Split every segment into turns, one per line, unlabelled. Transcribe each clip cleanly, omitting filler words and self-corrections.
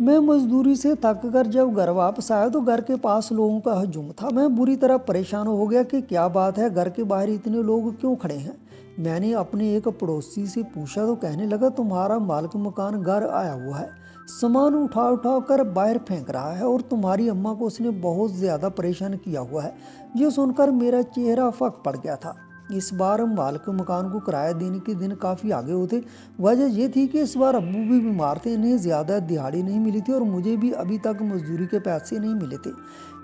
मैं मजदूरी से थक कर जब घर वापस आया तो घर के पास लोगों का हजूम था। मैं बुरी तरह परेशान हो गया कि क्या बात है, घर के बाहर इतने लोग क्यों खड़े हैं। मैंने अपने एक पड़ोसी से पूछा तो कहने लगा, तुम्हारा मालिक मकान घर आया हुआ है, सामान उठा उठा कर बाहर फेंक रहा है और तुम्हारी अम्मा को उसने बहुत ज़्यादा परेशान किया हुआ है। ये सुनकर मेरा चेहरा फक पड़ गया था। इस बार मालिक मकान को किराया देने के दिन काफ़ी आगे होते। वजह ये थी कि इस बार अब्बू भी बीमार थे, इन्हें ज़्यादा दिहाड़ी नहीं मिली थी और मुझे भी अभी तक मजदूरी के पैसे नहीं मिले थे।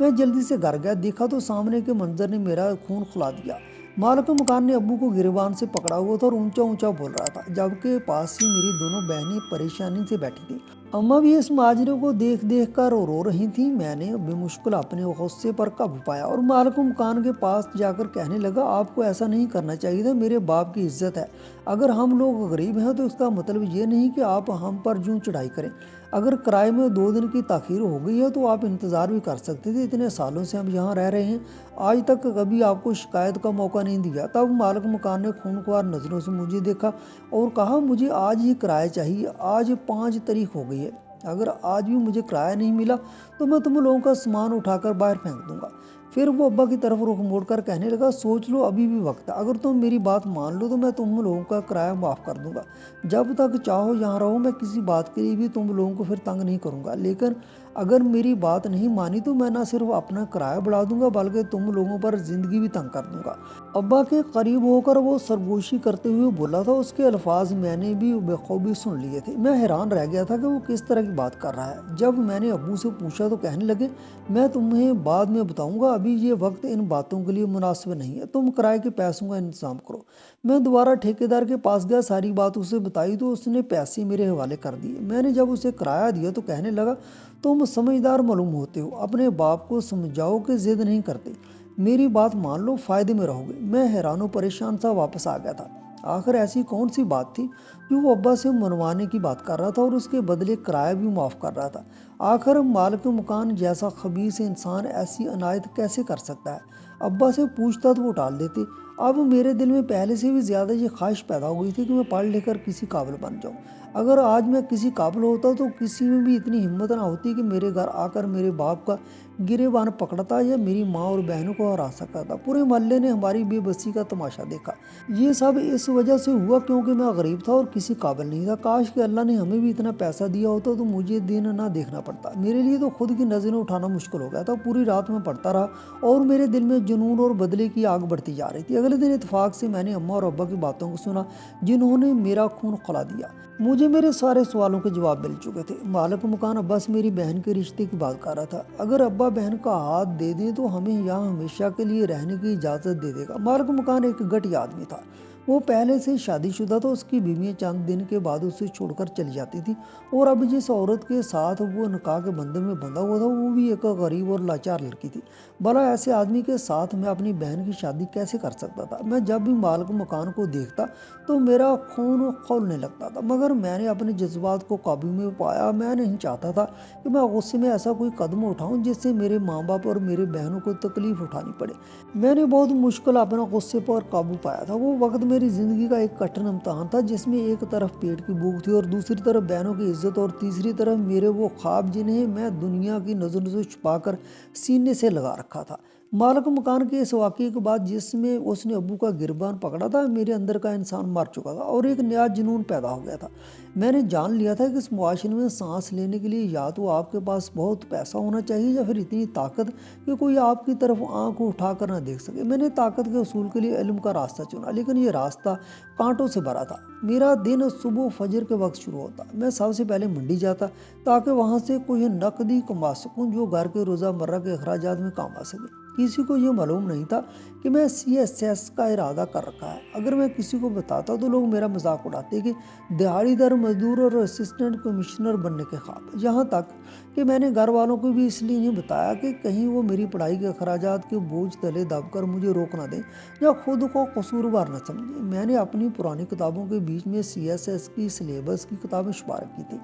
मैं जल्दी से घर गया, देखा तो सामने के मंजर ने मेरा खून खिला दिया। मालिक मकान ने अब्बू को गिरबान से पकड़ा हुआ था और ऊंचा ऊंचा बोल रहा था, जबकि पास ही मेरी दोनों बहनें परेशानी से बैठी थी। अम्मा भी इस माजरे को देख देख कर रो रही थी। मैंने बेमुश्किल अपने गुस्से पर काबू पाया और मालिक मकान के पास जाकर कहने लगा, आपको ऐसा नहीं करना चाहिए था, मेरे बाप की इज्जत है। अगर हम लोग गरीब हैं तो इसका मतलब ये नहीं कि आप हम पर यूं चढ़ाई करें। अगर किराए में 2 दिन की ताखीर हो गई है तो आप इंतज़ार भी कर सकते थे, इतने सालों से हम यहाँ रह रहे हैं, आज तक कभी आपको शिकायत का मौका नहीं दिया। तब मालिक मकान ने खूनख्वार नज़रों से मुझे देखा और कहा, मुझे आज ही किराया चाहिए, आज 5 तारीख हो गई है, अगर आज भी मुझे किराया नहीं मिला तो मैं तुम लोगों का सामान उठाकर बाहर फेंक दूंगा। फिर वो अब्बा की तरफ रुख मोड़कर कहने लगा, सोच लो, अभी भी वक्त है, अगर तुम मेरी बात मान लो तो मैं तुम लोगों का किराया माफ़ कर दूंगा। जब तक चाहो यहाँ रहो, मैं किसी बात के लिए भी तुम लोगों को फिर तंग नहीं करूँगा, लेकिन अगर मेरी बात नहीं मानी तो मैं ना सिर्फ अपना किराया बढ़ा दूंगा बल्कि तुम लोगों पर ज़िंदगी भी तंग कर दूंगा। अब्बा के करीब होकर वो सरगोशी करते हुए बोला था, उसके अल्फाज मैंने भी बखूबी सुन लिए थे। मैं हैरान रह गया था कि वो किस तरह की बात कर रहा है। जब मैंने अब्बू से पूछा तो कहने लगे, मैं तुम्हें बाद में बताऊंगा, अभी ये वक्त इन बातों के लिए मुनासिब नहीं है, तुम किराए के पैसों का इंतजाम करो। मैं दोबारा ठेकेदार के पास गया, सारी बात उसे बताई तो उसने पैसे मेरे हवाले कर दिए। मैंने जब उसे किराया दिया तो कहने लगा, तुम समझदार मालूम होते हो, अपने बाप को समझाओ कि जिद नहीं करते, मेरी बात मान लो, फायदे में रहोगे। मैं हैरान परेशान सा वापस आ गया था। आखिर ऐसी कौन सी बात थी जो वो अब्बा से मनवाने की बात कर रहा था और उसके बदले किराया भी माफ़ कर रहा था। आखिर मालिक मकान जैसा खबीस इंसान ऐसी अनायत कैसे कर सकता है। अब्बा से पूछता तो वो टाल देते। अब मेरे दिल में पहले से भी ज़्यादा ये ख्वाहिश पैदा हो गई थी कि मैं पढ़ लिख कर किसी काबिल बन जाऊँ। अगर आज मैं किसी काबिल होता तो किसी में भी इतनी हिम्मत ना होती कि मेरे घर आकर मेरे बाप का गिरेबान पकड़ता या मेरी माँ और बहनों को हरा सकता था। पूरे मोहल्ले ने हमारी बेबसी का तमाशा देखा। ये सब इस वजह से हुआ क्योंकि मैं गरीब था और किसी काबिल नहीं था। काश कि अल्लाह ने हमें भी इतना पैसा दिया होता तो मुझे दिन ना देखना पड़ता। मेरे लिए तो खुद की नज़रें उठाना मुश्किल हो गया था। पूरी रात में पढ़ता रहा और मेरे दिल में जुनून और बदले की आग बढ़ती जा रही थी। अगले दिन इत्तेफाक से मैंने अम्मा और अब्बा की बातों को सुना, जिन्होंने मेरा खून खौला दिया। मुझे मेरे सारे सवालों के जवाब मिल चुके थे। मालिक मकान अब्बा से मेरी बहन के रिश्ते की बात कर रहा था। अगर अब्बा बहन का हाथ दे दें तो हमें यहाँ हमेशा के लिए रहने की इजाज़त दे देगा। मालिक मकान एक घटिया आदमी था। वो पहले से शादीशुदा था, उसकी बीवियाँ चंद दिन के बाद उसे छोड़कर चली जाती थी और अब जिस औरत के साथ वो निकाह के बंधन में बंधा हुआ था वो भी एक गरीब और लाचार लड़की थी। भला ऐसे आदमी के साथ मैं अपनी बहन की शादी कैसे कर सकता था। मैं जब भी मालिक मकान को देखता तो मेरा खून खौलने लगता था, मगर मैंने अपने जज्बात को काबू में पाया। मैं नहीं चाहता था कि मैं गुस्से में ऐसा कोई कदम उठाऊं जिससे मेरे माँ बाप और मेरे बहनों को तकलीफ उठानी पड़े। मैंने बहुत मुश्किल अपना गुस्से पर काबू पाया था। वो वक्त मेरी ज़िंदगी का एक कठिन इम्तहान था, जिसमें एक तरफ पेट की भूख थी और दूसरी तरफ बहनों की इज्जत और तीसरी तरफ मेरे वो ख्वाब जिन्हें मैं दुनिया की नज़रों से छुपाकर सीने से लगा रखा था। मालिक मकान के इस वाक़ये के बाद जिसमें उसने अब्बू का गिरबान पकड़ा था, मेरे अंदर का इंसान मर चुका था और एक नया जुनून पैदा हो गया था। मैंने जान लिया था कि इस मुआशरे में सांस लेने के लिए या तो आपके पास बहुत पैसा होना चाहिए या फिर इतनी ताकत कि कोई आपकी तरफ आंख उठा कर ना देख सके। मैंने ताकत के असूल के लिए इल्म का रास्ता चुना, लेकिन ये रास्ता कांटों से भरा था। मेरा दिन सुबह फजर के वक्त शुरू होता। मैं सबसे पहले मंडी जाता ताकि वहाँ से कोई नकदी कमा सकूँ जो घर के रोज़मर्रा के अखराजात में काम आ सके। किसी को ये मालूम नहीं था कि मैं CSS का इरादा कर रखा है। अगर मैं किसी को बताता तो लोग मेरा मजाक उड़ाते कि दिहाड़ीदार मजदूर और असिस्टेंट कमिश्नर बनने के ख्वाब। यहाँ तक कि मैंने घर वालों को भी इसलिए नहीं बताया कि कहीं वो मेरी पढ़ाई के अखराजात के बोझ तले दबकर मुझे रोक ना दें या खुद को कसूरवार न समझें। मैंने अपनी पुरानी किताबों के बीच में CSS की सिलेबस की किताबें शुमार की थी।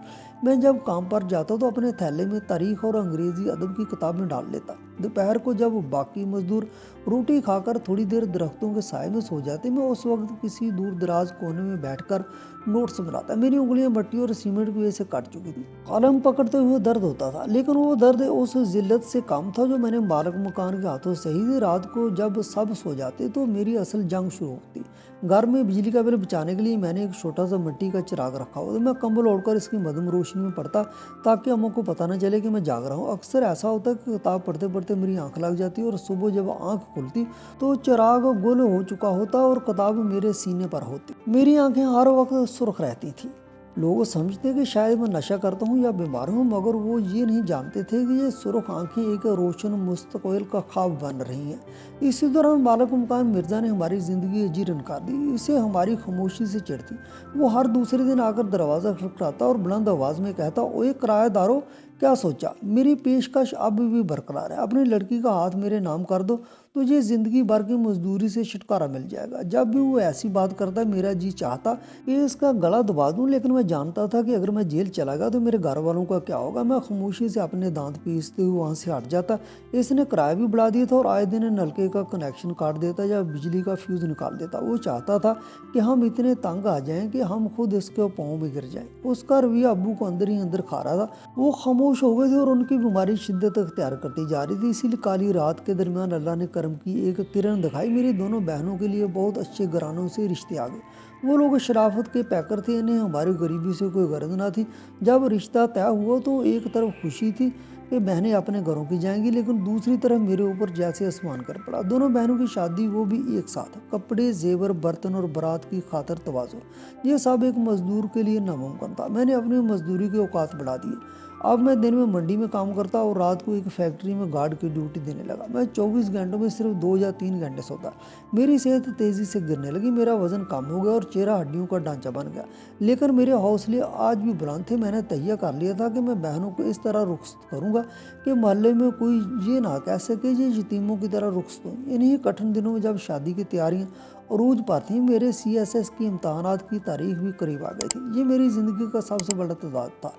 मैं जब काम पर जाता तो अपने थैले में तारीख और अंग्रेज़ी अदब की किताबें डाल लेता। दोपहर को जब बाकी मजदूर रोटी खाकर थोड़ी देर दरख्तों के साए में सो जाते, मैं उस वक्त किसी दूर दराज कोने में बैठकर नोट्स बनाता। मेरी उंगलियां मट्टी और सीमेंट की वजह से कट चुकी थी। कलम पकड़ते हुए दर्द होता था, लेकिन वो दर्द उस जिल्लत से कम था जो मैंने मालिक मकान के हाथों सही थी। रात को जब सब सो जाते तो मेरी असल जंग शुरू होती। घर में बिजली का बिल बचाने के लिए मैंने एक छोटा सा मिट्टी का चिराग रखा हुआ था। मैं कंबल ओढ़कर इसकी मध्यम रोशनी में पढ़ता ताकि अम्मा को पता न चले कि मैं जाग रहा हूँ। अक्सर ऐसा होता कि किताब पढ़ते पढ़ते मेरी आंख लग जाती और सुबह जब आंख खुलती तो चिराग गुल हो चुका होता और किताब मेरे सीने पर होती। मेरी आंखें हर वक्त सुर्ख रहती थी। लोग समझते कि शायद मैं नशा करता हूँ या बीमार हूँ, मगर वो ये नहीं जानते थे कि ये सुर्ख आंखें एक रोशन मुस्तकबिल का ख्वाब बन रही हैं। इसी दौरान मालिक मकान मिर्जा ने हमारी ज़िंदगी अजीरन कर दी। इसे हमारी खामोशी से चिढ़ती। वो हर दूसरे दिन आकर दरवाज़ा खटखटाता और बुलंद आवाज़ में कहता, ओए किराएदारों, क्या सोचा? मेरी पेशकश अब भी बरकरार है। अपनी लड़की का हाथ मेरे नाम कर दो, तुझे ज़िंदगी भर की मजदूरी से छुटकारा मिल जाएगा। जब भी वो ऐसी बात करता मेरा जी चाहता कि इसका गला दबा दूं, लेकिन मैं जानता था कि अगर मैं जेल चला गया तो मेरे घर वालों का क्या होगा। मैं खामोशी से अपने दांत पीसते हुए वहाँ से हट जाता। इसने किराया भी बढ़ा दिया था और आए दिन नलके का कनेक्शन काट देता या बिजली का फ्यूज़ निकाल देता। वो चाहता था कि हम इतने तंग आ जाएं कि हम खुद इसके पाँव में गिर जाएं। उसका रवैया अब्बू को अंदर ही अंदर खा रहा था। वो खामोश हो गए थे और उनकी बीमारी शिद्दत अख्तियार करती जा रही थी। इसीलिए काली रात के दरमियान अल्लाह ने करम की एक किरण दिखाई। मेरी दोनों बहनों के लिए बहुत अच्छे घरानों से रिश्ते आ गए। वो लोग शराफत के पैकर थे, इन्हें हमारी गरीबी से कोई गर्ज ना थी। जब रिश्ता तय हुआ तो एक तरफ खुशी थी कि बहनें अपने घरों की जाएंगी, लेकिन दूसरी तरफ मेरे ऊपर जैसे आसमान कर पड़ा। दोनों बहनों की शादी, वो भी एक साथ। कपड़े, जेवर, बर्तन और बारात की खातर तवाज़ो, ये सब एक मजदूर के लिए नामुमकिन था। मैंने अपनी मजदूरी के औकात बढ़ा दिए। अब मैं दिन में मंडी में काम करता और रात को एक फैक्ट्री में गार्ड की ड्यूटी देने लगा। मैं 24 घंटों में सिर्फ 2 या 3 घंटे सोता। मेरी सेहत तेज़ी से गिरने लगी, मेरा वजन कम हो गया और चेहरा हड्डियों का ढांचा बन गया। लेकिन मेरे हौसले आज भी बुलंद थे। मैंने तैयार कर लिया था कि मैं बहनों को इस तरह रुखसत करूंगा कि मोहल्ले में कोई ये ना कह सके ये यतीमों की तरह रुखसत हुई। इन्हीं कठिन दिनों में जब शादी की तैयारियां अरूज पर थी, मेरे CSS की इम्तहानात की तारीख भी करीब आ गई थी। ये मेरी ज़िंदगी का सबसे बड़ा तजाद था।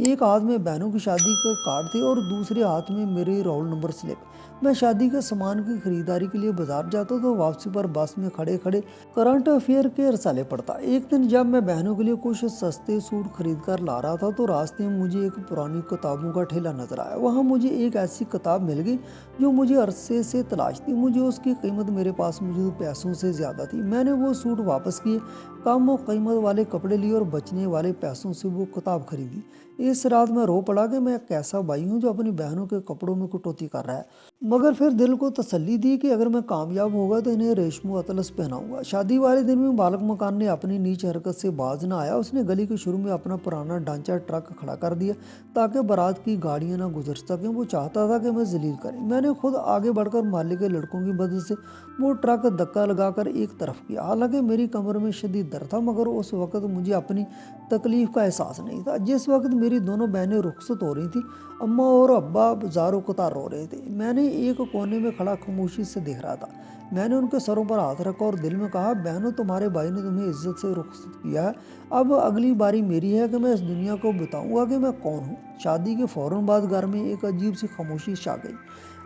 एक हाथ में बहनों की शादी का कार्ड थे और दूसरे हाथ में मेरी रोल नंबर स्लिप। मैं शादी के सामान की खरीदारी के लिए बाजार जाता तो वापसी पर बस में खड़े खड़े करंट अफेयर के रसाले पढ़ता। एक दिन जब मैं बहनों के लिए कुछ सस्ते सूट खरीद कर ला रहा था तो रास्ते में मुझे एक पुरानी किताबों का ठेला नजर आया। वहाँ मुझे एक ऐसी किताब मिल गई जो मुझे अरसे से तलाश थी। मुझे उसकी कीमत मेरे पास मौजूद पैसों से ज़्यादा थी। मैंने वो सूट वापस किए, कम कीमत वाले कपड़े लिए और बचने वाले पैसों से वो किताब खरीदी। इस रात मैं रो पड़ा कि मैं एक ऐसा भाई हूँ जो अपनी बहनों के कपड़ों में कटौती कर रहा है, मगर फिर दिल को तसल्ली दी कि अगर मैं कामयाब होगा तो इन्हें रेशमो अतलस पहनाऊंगा। शादी वाले दिन में मालिक मकान ने अपनी नीच हरकत से बाज न आया। उसने गली के शुरू में अपना पुराना ढांचा ट्रक खड़ा कर दिया ताकि बारात की गाड़ियां ना गुजर सकें। वो चाहता था कि मैं जलील करें। मैंने खुद आगे बढ़कर मोहल्ले के लड़कों की मदद से वो ट्रक धक्का लगाकर एक तरफ किया। हालांकि मेरी कमर में शदीद दर्द था, मगर उस वक्त मुझे अपनी तकलीफ का एहसास नहीं था। जिस वक्त मेरी दोनों बहनें रुखसत हो रही थी, अम्मा और अब्बा ज़ारो कतार रो रहे थे। मैंने एक कोने में खड़ा खामोशी से देख रहा था। मैंने उनके सरों पर हाथ रखा और दिल में कहा, बहनों, तुम्हारे भाई ने तुम्हें इज्जत से रुखसत किया है। अब अगली बारी मेरी है कि मैं इस दुनिया को बताऊंगा कि मैं कौन हूँ। शादी के फौरन बाद घर में एक अजीब सी खामोशी छा गई।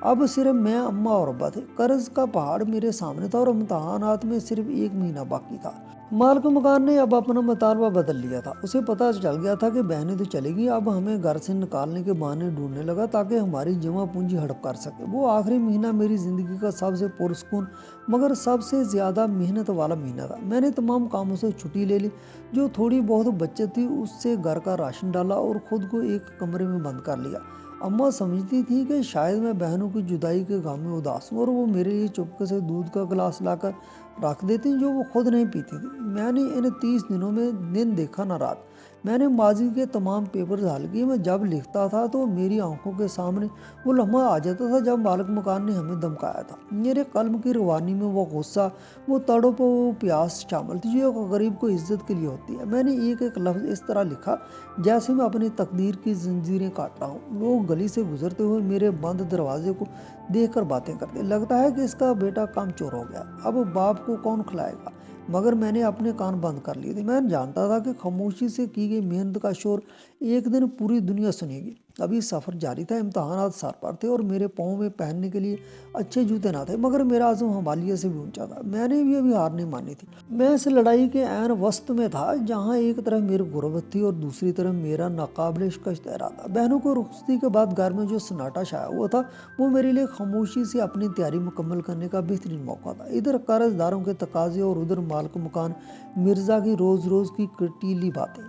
अब सिर्फ मैं, अम्मा और अब्बा थे। कर्ज का पहाड़ मेरे सामने था और इम्तहानात में सिर्फ 1 महीना बाकी था। मालिक मकान ने अब अपना मुतालबा बदल लिया था। उसे पता चल गया था कि बहनें तो चलेगी, अब हमें घर से निकालने के बहाने ढूंढने लगा ताकि हमारी जमा पूंजी हड़प कर सके। वो आखिरी महीना मेरी ज़िंदगी का सबसे पुरसुकून मगर सबसे ज़्यादा मेहनत वाला महीना था। मैंने तमाम कामों से छुट्टी ले ली। जो थोड़ी बहुत बचत थी उससे घर का राशन डाला और ख़ुद को एक कमरे में बंद कर लिया। अम्मा समझती थी कि शायद मैं बहनों की जुदाई के गम में उदास हूँ और वो मेरे लिए चुपके से दूध का गिलास लाकर रख देती जो वो खुद नहीं पीती थी। मैंने इन 30 दिनों में दिन देखा ना रात। मैंने माजी के तमाम पेपर्स हल किए। मैं जब लिखता था तो मेरी आंखों के सामने वो लम्हा आ जाता था जब मालिक मकान ने हमें धमकाया था। मेरे कलम की रवानी में वो गुस्सा, वो तड़प, वो प्यास शामिल थी जो एक गरीब को इज्जत के लिए होती है। मैंने एक एक लफ्ज़ इस तरह लिखा जैसे मैं अपनी तकदीर की जंजीरें काट रहा हूँ। लोग गली से गुजरते हुए मेरे बंद दरवाजे को देखकर बातें करते, लगता है कि इसका बेटा काम चोर हो गया, अब बाप को कौन खिलाएगा। मगर मैंने अपने कान बंद कर लिए थे। मैं जानता था कि खामोशी से की गई मेहनत का शोर एक दिन पूरी दुनिया सुनेगी। अभी सफ़र जारी था, इम्तहानात सर पर थे और मेरे पाँव में पहनने के लिए अच्छे जूते ना थे, मगर मेरा आज़म हिमालय से भी ऊंचा था। मैंने भी अभी हार नहीं मानी थी। मैं इस लड़ाई के ऐन वस्त में था, जहाँ एक तरफ मेरी गुर्बत थी और दूसरी तरफ मेरा नाकाबिल शिकस्त इरादा। बहनों को रुखसती के बाद घर में जो सन्नाटा छाया हुआ था, वो मेरे लिए खामोशी से अपनी तैयारी मुकम्मल करने का बेहतरीन मौका था। इधर कर्जदारों के तकाजे और उधर मालिक मकान मिर्ज़ा की रोज़ रोज़ की कटीली बातें।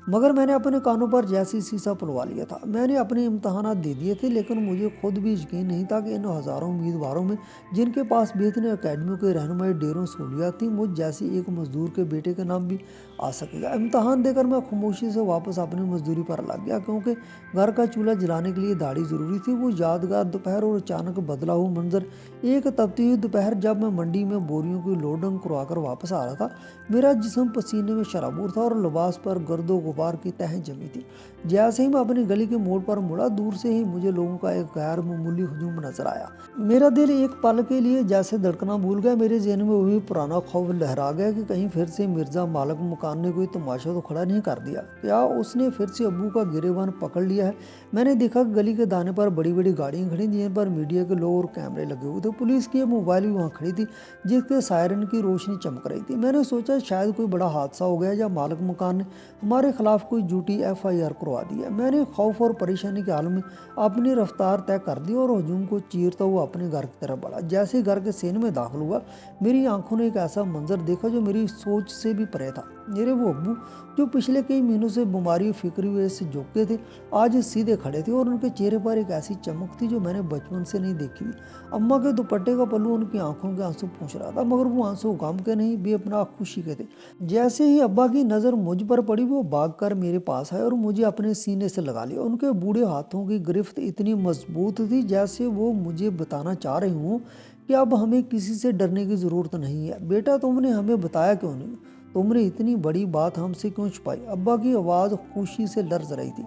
मगर मैंने अपने कानों पर जैसी शीशा पुलवा लिया था। मैंने अपने इम्तहानात दे दिए थे, लेकिन मुझे खुद भी यकीन नहीं था कि इन हज़ारों उम्मीदवारों में, जिनके पास बेहतरीन अकेडमियों के रहनुमाई ढेरों सहूलियात थी, मुझ जैसी एक मजदूर के बेटे का नाम भी आ सकेगा। इम्तहान देकर मैं खामोशी से वापस अपनी मजदूरी पर लग गया, क्योंकि घर का चूल्हा जलाने के लिए दाढ़ी ज़रूरी थी। वो यादगार दोपहर और अचानक बदला हुआ मंजर, एक तपती हुई दोपहर जब मैं मंडी में बोरियों की लोडिंग करवाकर वापस आ रहा था। मेरा जिस्म पसीने में शराबूर था और लिबास पर गर्दो गुबार की तहें जमी थी। जैसे ही मैं अपनी गली के मोड़ पर मुड़ा, दूर से ही मुझे लोगों का एक गैर मामूली हुजूम नजर आया। मेरा दिल एक पल के लिए जैसे धड़कना भूल गया। मेरे ज़हन में वही पुराना खौफ लहरा गया कि कहीं फिर से मिर्ज़ा मालिक मकान ने कोई तमाशा तो खड़ा नहीं कर दिया। क्या उसने फिर से अब्बू का गिरेबान पकड़ लिया है? मैंने देखा कि गली के दाने पर बड़ी बड़ी गाड़ियाँ खड़ी, जिन पर मीडिया के लोग और कैमरे लगे हुए थे। पुलिस की मोबाइल भी वहाँ खड़ी थी, जिसके सायरन की रोशनी चमक रही थी। मैंने सोचा शायद कोई बड़ा हादसा हो गया या मालिक मकान ने हमारे खिलाफ कोई झूठी FIR करवा दी है। मैंने खौफ और परेशानी के हाल में अपनी रफ्तार तय कर दी और हजूम को चीरता हुआ अपने घर की तरफ बढ़ा। जैसे ही घर के सीन में दाखिल हुआ, मेरी आंखों ने एक ऐसा मंजर देखा जो मेरी सोच से भी परे था। मेरे वो अब्बू, जो पिछले कई महीनों से बीमारी फिक्री वजह से झुके थे, आज सीधे खड़े थे और उनके चेहरे पर एक ऐसी चमक थी जो मैंने बचपन से नहीं देखी हुई। अम्मा के दुपट्टे का पल्लू उनकी आंखों के आंसू पूछ रहा था, मगर वो आंसू गम के नहीं, बेपनाह खुशी के थे। जैसे ही अब्बा की नज़र मुझ पर पड़ी, वो भागकर मेरे पास आए और मुझे अपने सीने से लगा लिया। उनके बूढ़े हाथों की गिरफ्त इतनी मजबूत थी, जैसे वो मुझे बताना चाह रहे हूँ कि अब हमें किसी से डरने की ज़रूरत नहीं है। बेटा, तुमने हमें बताया क्यों नहीं? तुमने इतनी बड़ी बात हमसे क्यों छुपाई? अब्बा की आवाज़ खुशी से लर्ज रही थी।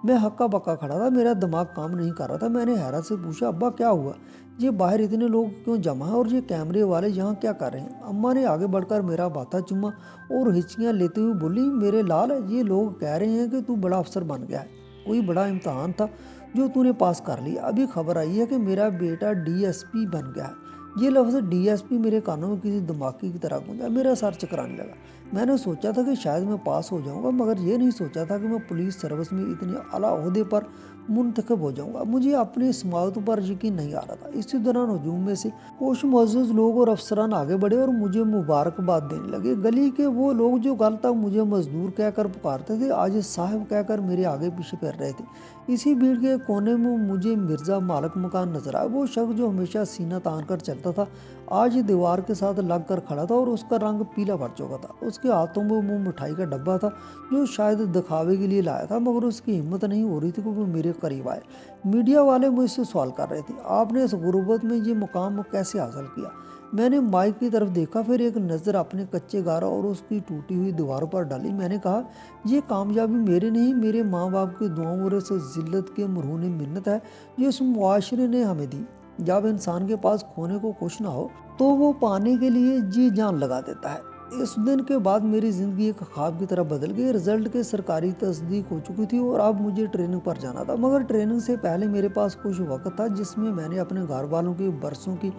मैं हक्का बक्का खड़ा था, मेरा दिमाग काम नहीं कर रहा था। मैंने हैरत से पूछा, अब्बा क्या हुआ? ये बाहर इतने लोग क्यों जमा हैं और ये कैमरे वाले यहाँ क्या कर रहे हैं? अम्मा ने आगे बढ़कर मेरा बाथा चूमा और हिचकियाँ लेते हुए बोली, मेरे लाल, ये लोग कह रहे हैं कि तू बड़ा अफसर बन गया है। कोई बड़ा इम्तहान था जो तूने पास कर लिया। अभी खबर आई है कि मेरा बेटा DSP बन गया है। ये लफ्ज़ DSP मेरे कानों में किसी धमाके की तरह गूंजा। मेरा सर चकराने लगा। मैंने सोचा था कि शायद मैं पास हो जाऊंगा, मगर ये नहीं सोचा था कि मैं पुलिस सर्विस में इतने आला ओहदे पर मुंतखब हो जाऊंगा। मुझे अपनी समावत पर यकीन नहीं आ रहा था। इसी दौरान हजूम में से कुछ मुअज़्ज़िज़ लोग और अफसरान आगे बढ़े और मुझे मुबारकबाद देने लगे। गली के वो लोग जो कल तक मुझे मजदूर कहकर पुकारते थे, आज साहब कहकर मेरे आगे पीछे फिर रहे थे। इसी भीड़ के कोने में मुझे मिर्ज़ा मालिक मकान नजर आया। वो शख्स जो हमेशा सीना तान कर चलता था, आज दीवार के साथ लग कर खड़ा था और उसका रंग पीला पड़ चुका था। उसके हाथों में वो मिठाई का डब्बा था, जो शायद दिखावे के लिए लाया था, मगर उसकी हिम्मत नहीं हो रही थी कि वो मेरे करीब आए। मीडिया वाले मुझसे सवाल कर रहे थे, आपने इस गुर्बत में ये मुकाम कैसे हासिल किया? मैंने माइक की तरफ देखा, फिर एक नज़र अपने कच्चे घर और उसकी टूटी हुई दीवारों पर डाली। मैंने कहा, ये कामयाबी मेरे नहीं, मेरे माँ बाप की दुआओं और इस जिल्लत के मरहून मिन्नत है जो इस मुआशरे ने हमें दी। जब इंसान के पास खोने को कुछ ना हो, तो वो पाने के लिए जी जान लगा देता है। इस दिन के बाद मेरी ज़िंदगी एक ख्वाब की तरह बदल गई। रिजल्ट के सरकारी तस्दीक हो चुकी थी और अब मुझे ट्रेनिंग पर जाना था, मगर ट्रेनिंग से पहले मेरे पास कुछ वक्त था, जिसमें मैंने अपने घर वालों की बरसों की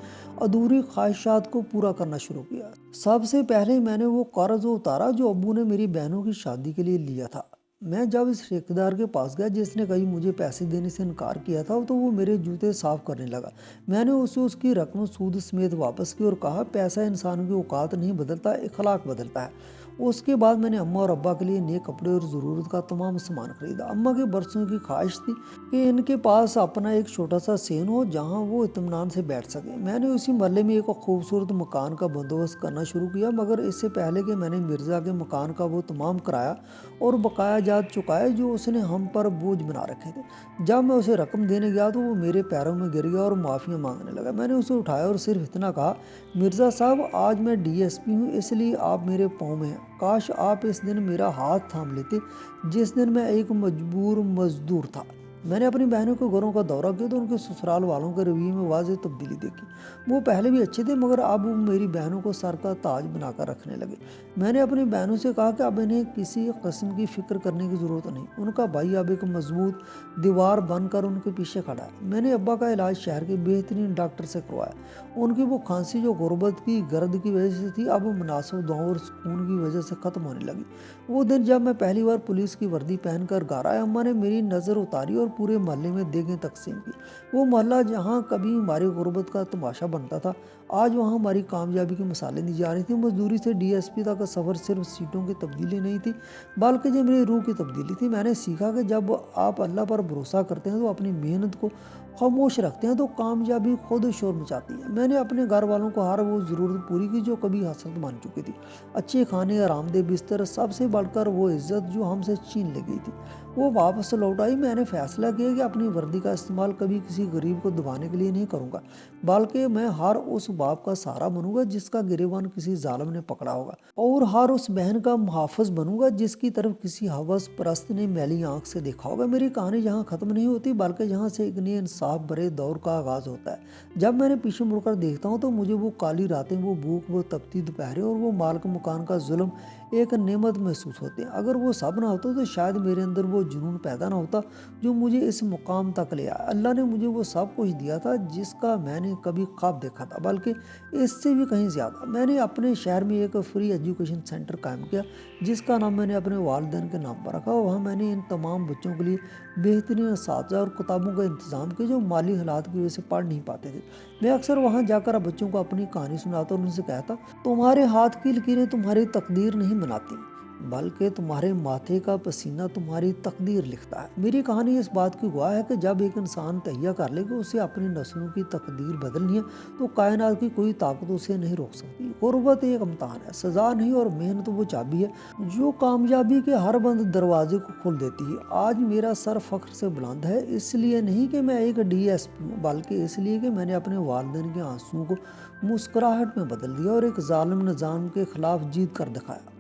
अधूरी ख्वाहिशात को पूरा करना शुरू किया। सबसे पहले मैंने वो कर्ज उतारा जो अब्बू ने मेरी बहनों की शादी के लिए लिया था। मैं जब इस ठेकेदार के पास गया जिसने कहीं मुझे पैसे देने से इनकार किया था, तो वो मेरे जूते साफ करने लगा। मैंने उसे उसकी रकम सूद समेत वापस की और कहा, पैसा इंसान की औकात नहीं बदलता, अखलाक बदलता है। उसके बाद मैंने अम्मा और अब्बा के लिए नए कपड़े और ज़रूरत का तमाम सामान खरीदा। अम्मा की बरसों की ख्वाहिश थी कि इनके पास अपना एक छोटा सा सेन हो जहां वो इत्मीनान से बैठ सके। मैंने उसी महल्ले में एक खूबसूरत मकान का बंदोबस्त करना शुरू किया, मगर इससे पहले कि मैंने मिर्ज़ा के मकान का वो तमाम किराया और बकाया जात चुकाए जो उसने हम पर बोझ बना रखे थे। जब मैं उसे रकम देने गया तो वो मेरे पैरों में गिर गया और माफ़िया मांगने लगा। मैंने उसे उठाया और सिर्फ इतना कहा, मिर्ज़ा साहब, आज मैं DSP हूँ, इसलिए आप मेरे पाँव में हैं। काश आप इस दिन मेरा हाथ थाम लेते, जिस दिन मैं एक मजबूर मजदूर था। मैंने अपनी बहनों के घरों का दौरा किया तो उनके ससुराल वालों के रवैये में वाज़ेह तब्दीली देखी। वो पहले भी अच्छे थे मगर अब वो मेरी बहनों को सर का ताज बनाकर रखने लगे। मैंने अपनी बहनों से कहा कि अब इन्हें किसी किस्म की फ़िक्र करने की ज़रूरत नहीं। उनका भाई अब एक मजबूत दीवार बनकर उनके पीछे खड़ा है। मैंने अब्बा का इलाज शहर के बेहतरीन डॉक्टर से करवाया। उनकी वो खांसी जो गुर्बत की गर्द की वजह से थी अब मुनासिब दुआओं और सुकून की वजह से ख़त्म होने लगी। वो दिन जब मैं पहली बार पुलिस की वर्दी पहनकर घर आया, अम्मा ने मेरी नज़र उतारी और पूरे मोहल्ले में देगें तकसीम की। वो मोहल्ला जहाँ कभी हमारी गुर्बत का तमाशा बनता था, आज वहाँ हमारी कामयाबी की मिसालें दी जा रही थी। मजदूरी से डीएसपी तक का सफ़र सिर्फ सीटों की तब्दीली नहीं थी बल्कि जो मेरी रूह की तब्दीली थी। मैंने सीखा कि जब आप अल्लाह पर भरोसा करते हैं तो अपनी मेहनत को खामोश रखते हैं तो कामयाबी खुद शोर मचाती है। मैंने अपने घर वालों को हर वो ज़रूरत पूरी की जो कभी हसरत मान चुकी थी। अच्छे खाने, आरामदेह बिस्तर, सबसे बढ़कर वो इज्जत जो हमसे छीन ली गई थी वो वापस लौट आई। मैंने फैसला किया कि अपनी वर्दी का इस्तेमाल कभी किसी गरीब को दबाने के लिए नहीं करूँगा बल्कि मैं हर उस बाप का सहारा बनूंगा जिसका गिरेबान किसी जालिम ने पकड़ा होगा और हर उस बहन का मुहाफ़िज बनूंगा जिसकी तरफ किसी हवस परस्त ने मैली आंख से देखा होगा। मेरी कहानी जहाँ ख़त्म नहीं होती बल्कि जहाँ से एक नए इंसाफ भरे दौर का आगाज़ होता है। जब मैंने पीछे मुड़कर देखता हूँ तो मुझे वो काली रातें, वो भूख, वो तपती दोपहरें और वो मालिक मकान का जुल्म एक नेमत महसूस होते हैं। अगर वो सब ना होता तो शायद मेरे अंदर वो जुनून पैदा ना होता जो मुझे इस मुकाम तक ले आया। अल्लाह ने मुझे वो सब कुछ दिया था जिसका मैंने कभी ख्वाब देखा था, बल्कि इससे भी कहीं ज़्यादा। मैंने अपने शहर में एक फ्री एजुकेशन सेंटर कायम किया जिसका नाम मैंने अपने वालिदैन के नाम पर रखा। वहाँ मैंने इन तमाम बच्चों के लिए बेहतरीन असातिज़ा और किताबों का इंतज़ाम किया जो माली हालात की वजह से पढ़ नहीं पाते थे। मैं अक्सर वहाँ जाकर बच्चों को अपनी कहानी सुनाता और उनसे कहता, तुम्हारे हाथ की लकीरें तुम्हारी तकदीर नहीं बनाती बल्कि तुम्हारे माथे का पसीना तुम्हारी तकदीर लिखता है। मेरी कहानी इस बात की गवाह है कि जब एक इंसान तहिया कर ले कि उसे अपनी नस्लों की तकदीर बदलनी है तो कायनात की कोई ताकत उसे नहीं रोक सकती। गुर्बत एक इम्तहान है, सज़ा नहीं, और मेहनत वो चाबी है जो कामयाबी के हर बंद दरवाजे को खोल देती है। आज मेरा सर फख्र से बुलंद है, इसलिए नहीं कि मैं एक DSP हूँ बल्कि इसलिए कि मैंने अपने वालिदैन के आंसुओं को मुस्कुराहट में बदल दिया और एक जालिम निज़ाम के खिलाफ जीत कर दिखाया।